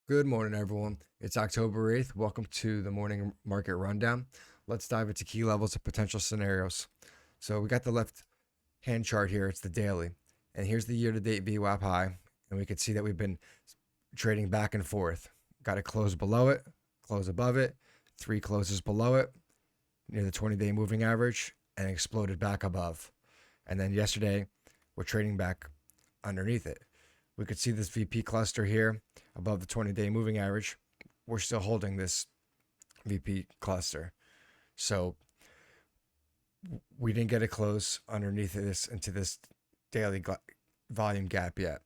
Good morning, everyone. It's October 8th. Welcome to the morning market rundown. Let's dive into key levels of potential scenarios. So we got the left hand chart here. It's the daily. And here's the year-to-date VWAP high. And we can see that we've been trading back and forth. Got to close below it, close above it, three closes below it, near the 20-day moving average, and exploded back above. And then yesterday, we're trading back underneath it. We could see this VP cluster here above the 20-day moving average. We're still holding this VP cluster. So we didn't get a close underneath this into this daily volume gap yet.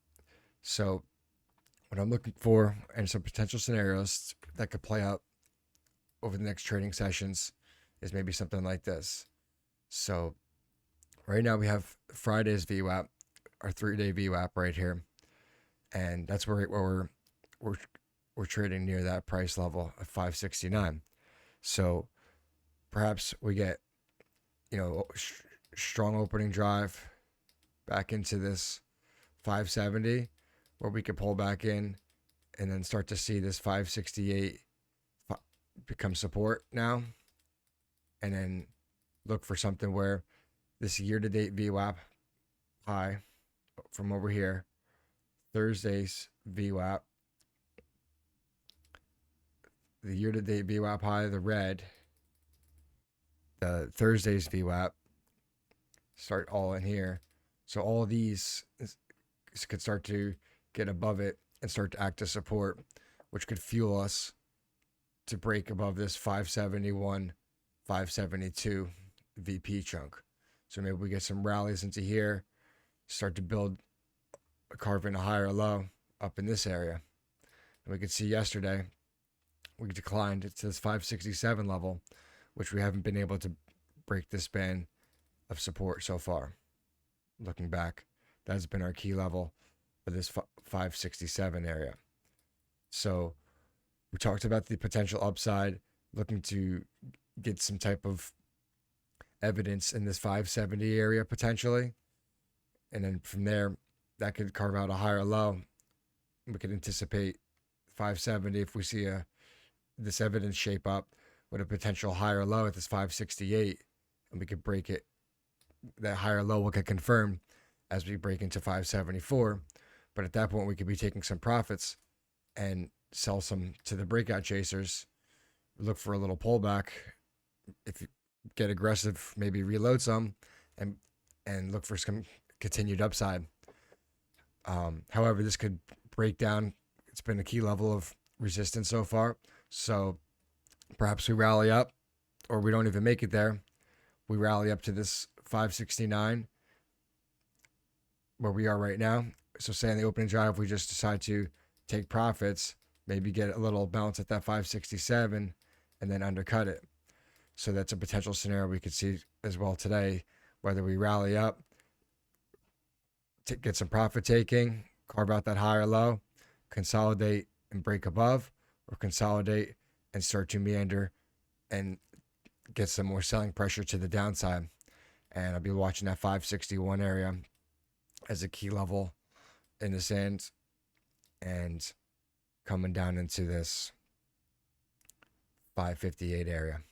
So what I'm looking for and some potential scenarios that could play out over the next trading sessions is maybe something like this. So right now we have Friday's VWAP, our 3-day VWAP right here, and that's where we're trading near that price level of 569. So perhaps we get strong opening drive back into this 570, where we could pull back in and then start to see this 568 become support now, and then look for something where this year-to-date VWAP high from over here, Thursday's VWAP, the year-to-date VWAP high, the red, the Thursday's VWAP, start all in here. So all of these could start to get above it and start to act as support, which could fuel us to break above this 571, 572 VP chunk. So maybe we get some rallies into here, start to build, carve in a higher low up in this area. And we could see yesterday we declined to this 567 level, which we haven't been able to break this span of support so far. Looking back, that's been our key level for this 567 area. So we talked about the potential upside, looking to get some type of evidence in this 570 area potentially. And then from there, that could carve out a higher low. We could anticipate 570 if we see this evidence shape up with a potential higher low at this 568, and we could break it. That higher low will get confirmed as we break into 574. But at that point, we could be taking some profits and sell some to the breakout chasers, look for a little pullback. If you get aggressive, maybe reload some and look for some continued upside. However, this could break down. It's been a key level of resistance so far. So perhaps we rally up, or we don't even make it there. We rally up to this 569 where we are right now. So say in the opening drive, we just decide to take profits, maybe get a little bounce at that 567 and then undercut it. So that's a potential scenario we could see as well today, whether we rally up, get some profit taking, carve out that higher low, consolidate and break above, or consolidate and start to meander and get some more selling pressure to the downside. And I'll be watching that 561 area as a key level in the sand and coming down into this 558 area.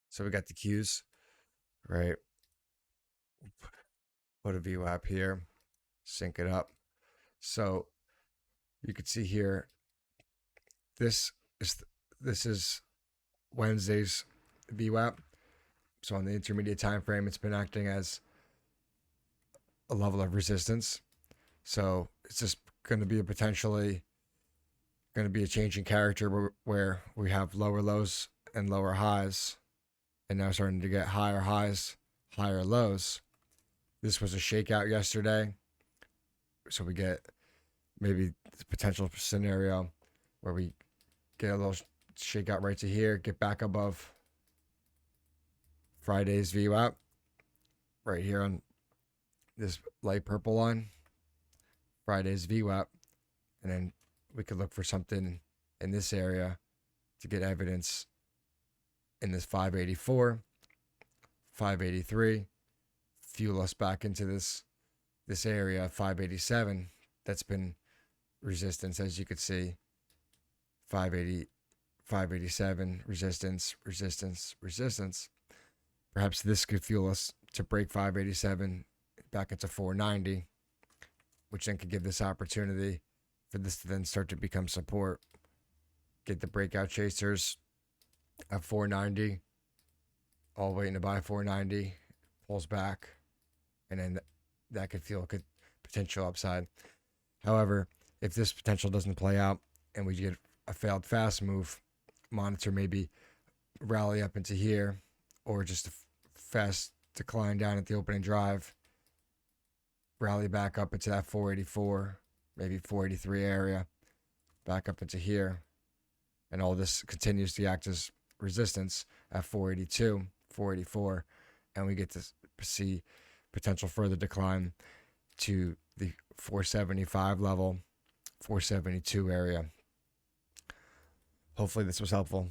So we got the Qs, right? Put a VWAP here, sync it up. So you could see here, this is Wednesday's VWAP. So on the intermediate time frame, it's been acting as a level of resistance. So it's just going to be a changing character where we have lower lows and lower highs, and now starting to get higher highs, higher lows. This was a shakeout yesterday, so we get maybe the potential scenario where we get a little shakeout right to here, get back above Friday's VWAP right here on this light purple line, Friday's VWAP, and then we could look for something in this area to get evidence in this 584, 583, fuel us back into this area 587 that's been resistance, as you could see. 580, 587, resistance, resistance, resistance. Perhaps this could fuel us to break 587 back into 490, which then could give this opportunity for this to then start to become support. Get the breakout chasers at 490, all waiting to buy 490, pulls back, and then that could feel a good potential upside. However, if this potential doesn't play out and we get a failed fast move, monitor maybe rally up into here, or just a fast decline down at the opening drive, rally back up into that 484, maybe 483 area, back up into here, and all this continues to act as resistance at 482, 484, and we get to see potential further decline to the 475 level, 472 area. Hopefully this was helpful.